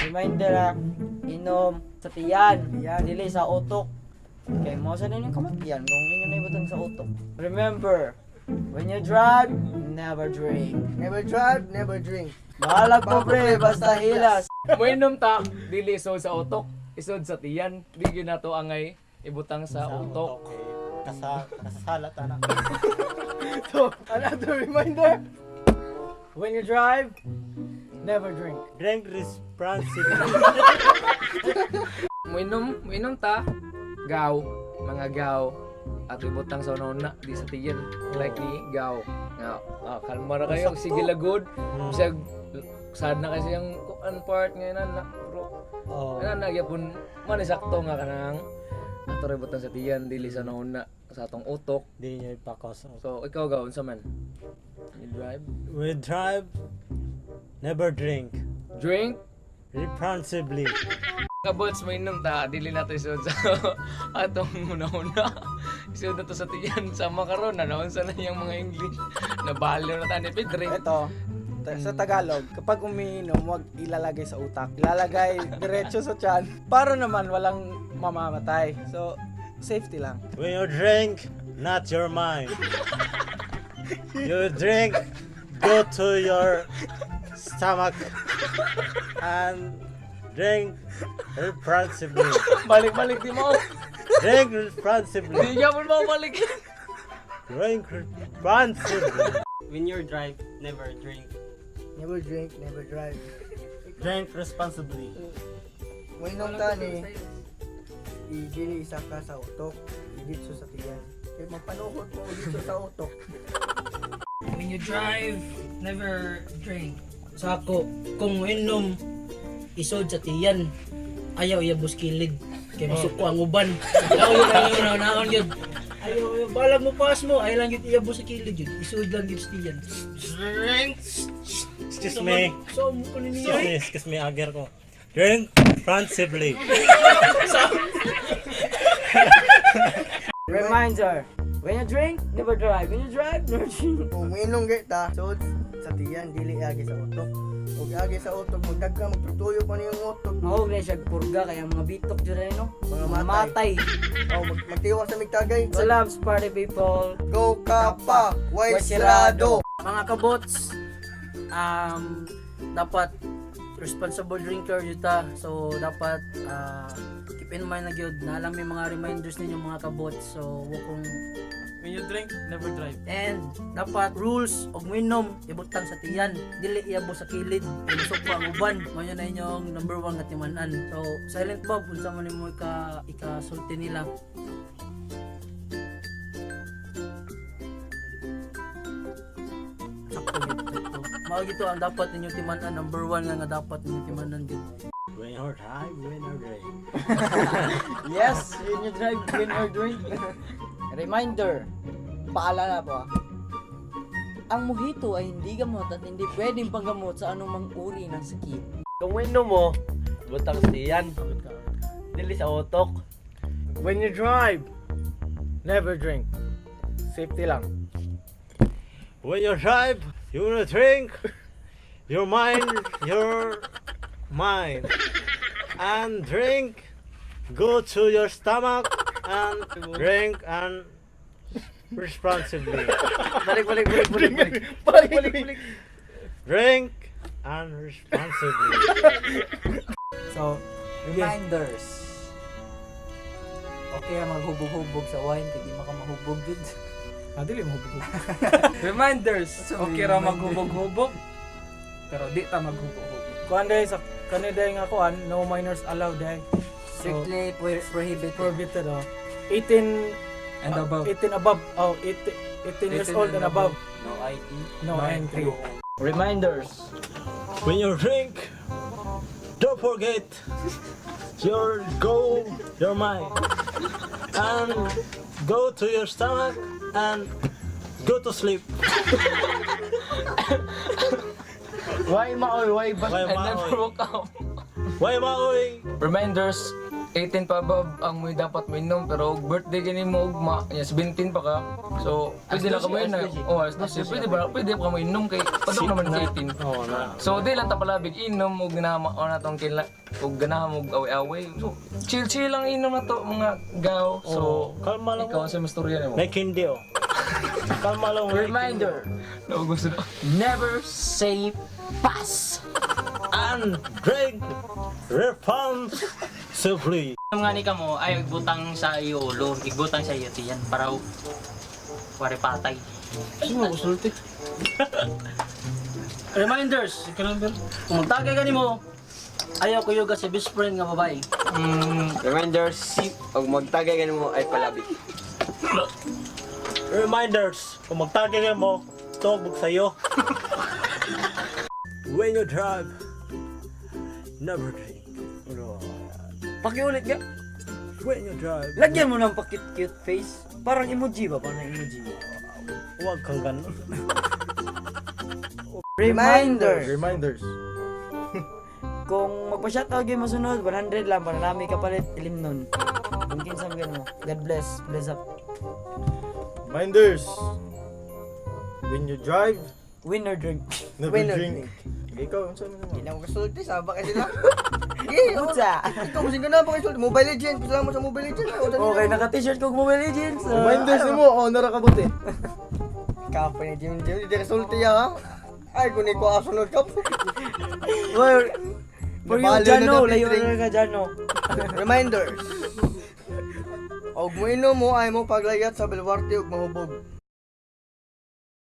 Reminder inom sa tiyan, dili sa utok. Okay, mo sa ninyo kamatiyan kung inyo na ibutang sa utok. Remember, when you drive, never drink. Never drive, never drink. Balag mo pre, basta hilas. Mainom ta, dili isod sa utok, isod sa tiyan. Di gyud nato angay ibutang sa utok. Kasalat anak. So, another reminder, when you drive, never drink. Drink responsibly. Mainom ta, gaw, mga gaw at ibutang sa una di sa tiyan. Like ni gaw. Nga, kalma na kayo, sige lagod. Bisag sad na kasi yung kuan part ngayon na bro. Oh. Ano nagyapon man sakto nga kanang ato ray butang sa tiyan dili sa nauna sa atong utok. Di niya ipakos. So ikaw gaw unsa man? You drive, We drive, never drink. drink, Responsibly. kabots mainom ta dili nato isod sa atong una-una. Isod na to sa tiyan sa makaron na naunsa na yung mga English. Nabaliw na tani drink. Ito, sa Tagalog, kapag umiinom, huwag ilalagay sa utak. Ilalagay diretso sa tiyan para naman walang mamamatay. So, safety lang. When you drink, not your mind. You drink, go to your stomach and drink responsibly. Balik-balik di mo. Drink responsibly. Di ka mo balik. Drink responsibly. When you drive, never drink. Never drink, never drive. Drink responsibly. Mainom ka ni, i-dili isa ka sa utok, i-ditso sa tiyan. Kaya magpanuhod mo dito sa utok. When you drive, never drink. Sako, kung inom, isod sa tiyan, ayaw iyabos kilid. Kaya masuko ang uban. Ayaw naon yun. Ayaw, balag mo pas mo, ayaw lang yun iyabos sa kilid yun. Isod lang yun sa tiyan. Drink! Excuse me. So, ano niya? Excuse me, agar ko. Drink responsibly. Reminder, when you drink, never drive. When you drive, never drink. Kung umiinom kita, sod sa tiyan, dili agi sa utok. Kung agi sa utok, magdagka, magtutuyo pa niyo yung utok. Mahog na siya purga, kaya mga bitok dyan rin, no? Mga Mga matay. Magtiwa sa migtagay. So, loves party people. Go Kappa, White Sirado. Mga kabots, dapat responsible drinker yun ta. So, dapat keep in mind na yun, na alam yung mga reminders ninyo mga kabots. So, wag kong When you drink, never drive. and dapat rules og minom ibutang sa tiyan dili iyabo sa kilid ilusok pa ang uban mo na inyong number 1 nga timan-an. So silent Bob unsa man nimo ikasulti nila. Sakto yun, sakto. Mao gito ang dapat ninyong timan-an, number 1 nga dapat ninyong timan-an gid. When you drive, when you drink. Yes, when you drive, when you drink. Reminder, paalala po ang mojito ay hindi gamot at hindi pwedeng panggamot sa anumang uri ng sakit. Kung wino mo, butang siyan. Dili sa utok. When you drive, never drink. Safety lang. When you drive, you will drink. Your mind, and drink. Go to your stomach and drink and responsibly. Balik. Drink and responsibly. So, reminders. Okay ang maghubog-hubog sa wine, kaya di makamahubog yun. Dili mo hubog. Reminders. Okay ra maghubog-hubog. Pero di ta maghubog-hubog. Kuan day sa kanila nga kuan, no minors allowed day. Strictly prohibited. Prohibited 18 And above. 18 above. 18 years 18 old and above. No IT. No entry. Reminders. When you drink, don't forget your mind and go to your stomach and go to sleep. Why maoy, why Why I maoy? never woke up. Why maoy? Reminders, 18 pa above ang mo dapat minom pero birthday gani mo ugma, yes 17 pa ka. So, pwede lang ka mo na. Oh, pwede ba? Pwede pa mo inom kay padok naman ng 18. Oo na. So, di lang ta palabig inom og ginama o na tong kila og ganahan mo away-away. So, chill lang inom na to mga gaw. So, Kalma lang. ikaw sa mastorya nimo. May kindi oh. Kalma lang. Reminder, Naugusto na. never say pass. And drink responsibly. Ang nga ni ka mo ay igbutang sa iyo ulo, igbutang sa iyo tiyan para wari patay. Sino gusulti? Reminders, kung magtagay ka nimo, ayaw ko yoga sa best friend nga babae. Reminders, pag magtagay ka mo ay palabi. Reminders, kung magtagay ka mo, tubog sa'yo. When you drive, never drink. Pakiulit nga. When you drive, Lagyan mo ng pakit-cute face. Parang emoji ba? Parang emoji. huwag kang ganun. Reminder, Reminders. kung magpa-shoutout kayo masunod, 100 lang. Para nami kapalit, ilim nun. Kung kinsa mo mo. God bless. Bless up. Reminders. When you drive, Win or drink. never drink. Ikaw, saan mo naman? Hindi na ako kasulti, saba ka sila. Utsa. Ikaw, kasi ka na pa kasulti. Mobile Legends, gusto mo sa Mobile Legends. Okay, naka-t-shirt ko Mobile Legends. Reminders mo, honor ka buti. Kapag ni Jim, hindi ka kasulti ha. Ay, kung ikaw kasunod ka po. Well, for you, Nabalo na Jano. daw, Layo drink. na ka, Jano. Reminders. Og mo inom mo ay mo paglayat sa Belwarte ug mahubog.